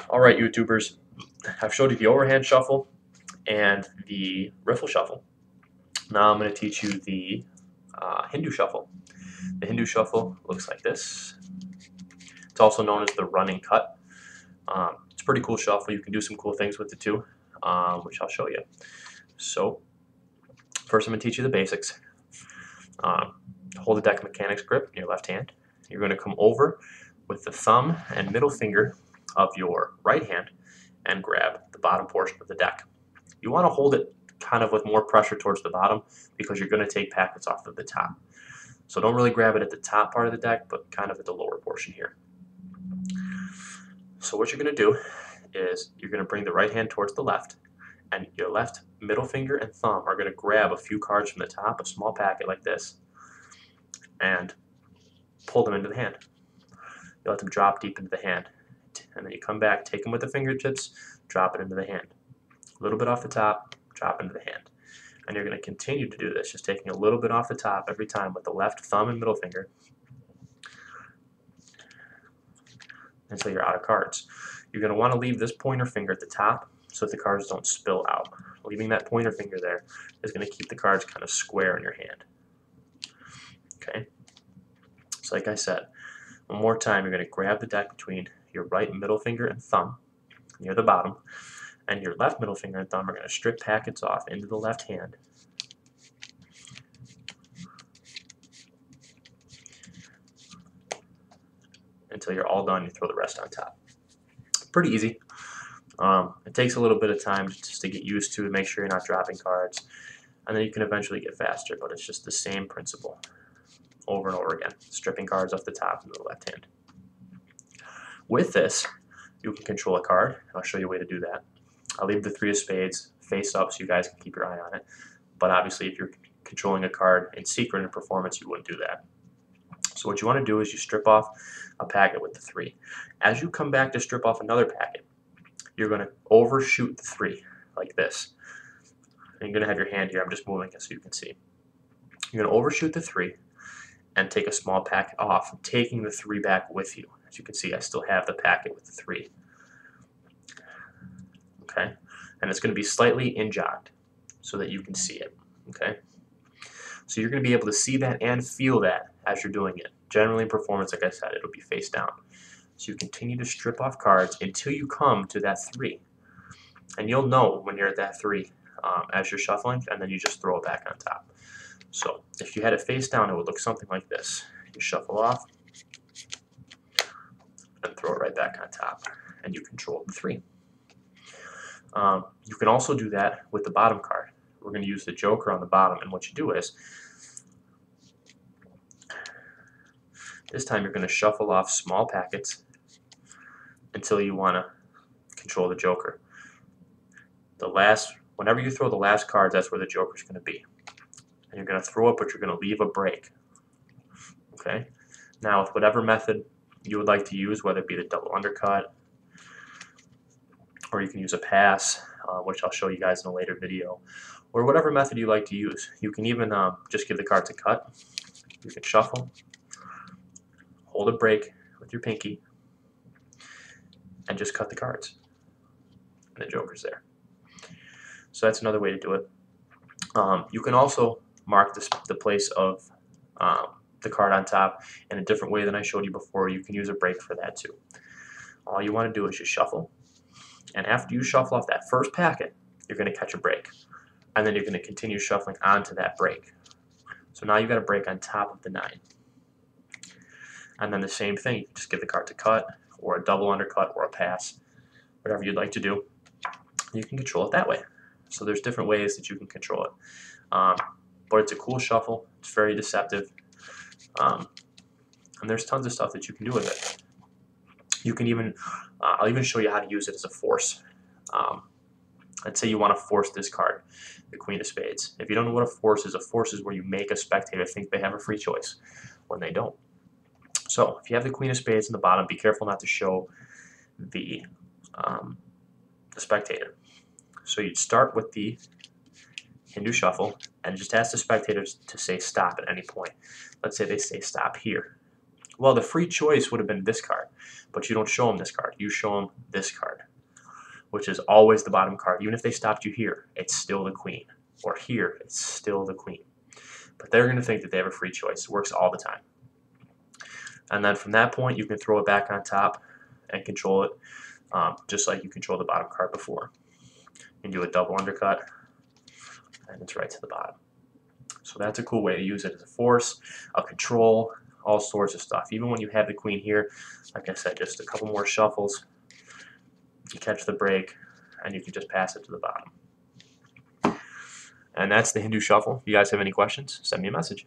Alright, YouTubers, I've showed you the overhand shuffle and the riffle shuffle. Now I'm going to teach you the Hindu shuffle. The Hindu shuffle looks like this. It's also known as the running cut. It's a pretty cool shuffle. You can do some cool things with it too, which I'll show you. So first I'm going to teach you the basics. Hold the deck mechanics grip in your left hand. You're going to come over with the thumb and middle finger of your right hand and grab the bottom portion of the deck. You want to hold it kind of with more pressure towards the bottom because you're going to take packets off of the top. So don't really grab it at the top part of the deck, but kind of at the lower portion here. So what you're going to do is you're going to bring the right hand towards the left, and your left middle finger and thumb are going to grab a few cards from the top, a small packet like this, and pull them into the hand. You let them drop deep into the hand, and then you come back, take them with the fingertips, drop it into the hand. A little bit off the top, drop into the hand. And you're going to continue to do this, just taking a little bit off the top every time with the left thumb and middle finger until you're out of cards. You're going to want to leave this pointer finger at the top so that the cards don't spill out. Leaving that pointer finger there is going to keep the cards kind of square in your hand. Okay? So like I said, one more time, you're going to grab the deck between your right middle finger and thumb near the bottom, and your left middle finger and thumb are going to strip packets off into the left hand. Until you're all done, you throw the rest on top. Pretty easy. It takes a little bit of time just to get used to, make sure you're not dropping cards, and then you can eventually get faster, but it's just the same principle over and over again, stripping cards off the top into the left hand. With this, you can control a card, and I'll show you a way to do that. I'll leave the 3 of spades face up so you guys can keep your eye on it, but obviously if you're controlling a card in secret in performance, you wouldn't do that. So what you want to do is you strip off a packet with the 3. As you come back to strip off another packet, you're going to overshoot the 3 like this. And you're going to have your hand here. I'm just moving it so you can see. You're going to overshoot the 3 and take a small packet off, taking the 3 back with you. As you can see, I still have the packet with the 3. Okay? And it's going to be slightly in-jogged so that you can see it. Okay? So you're going to be able to see that and feel that as you're doing it. Generally in performance, like I said, it'll be face down. So you continue to strip off cards until you come to that 3. And you'll know when you're at that 3 as you're shuffling, and then you just throw it back on top. So if you had it face down, it would look something like this. You shuffle off and throw it right back on top, and you control the 3. You can also do that with the bottom card. We're going to use the Joker on the bottom, and what you do is this time you're going to shuffle off small packets until you want to control the Joker. Whenever you throw the last cards, that's where the Joker's going to be. And you're going to throw it, but you're going to leave a break. Okay? Now, with whatever method you would like to use, whether it be the double undercut, or you can use a pass, which I'll show you guys in a later video, or whatever method you like to use. You can even just give the cards a cut. You can shuffle, hold a break with your pinky, and just cut the cards. And the Joker's there. So that's another way to do it. You can also mark the place of the card on top in a different way than I showed you before. You can use a break for that too. All you want to do is just shuffle. And after you shuffle off that first packet, you're going to catch a break. And then you're going to continue shuffling onto that break. So now you've got a break on top of the 9. And then the same thing, you can just give the card to cut, or a double undercut, or a pass, whatever you'd like to do. You can control it that way. So there's different ways that you can control it. But it's a cool shuffle. It's very deceptive. And there's tons of stuff that you can do with it. You can even, I'll even show you how to use it as a force. Let's say you want to force this card, the Queen of Spades. If you don't know what a force is where you make a spectator think they have a free choice when they don't. So if you have the Queen of Spades in the bottom, be careful not to show the spectator. So you'd start with the Hindu shuffle and just ask the spectators to say stop at any point. Let's say they say stop here. Well, the free choice would have been this card, but you don't show them this card. You show them this card, which is always the bottom card. Even if they stopped you here, it's still the queen. Or here, it's still the queen. But they're going to think that they have a free choice. It works all the time. And then from that point, you can throw it back on top and control it just like you control the bottom card before. You can do a double undercut, and it's right to the bottom. So that's a cool way to use it as a force, a control, all sorts of stuff. Even when you have the queen here, like I said, just a couple more shuffles, you catch the break, and you can just pass it to the bottom. And that's the Hindu shuffle. If you guys have any questions, send me a message.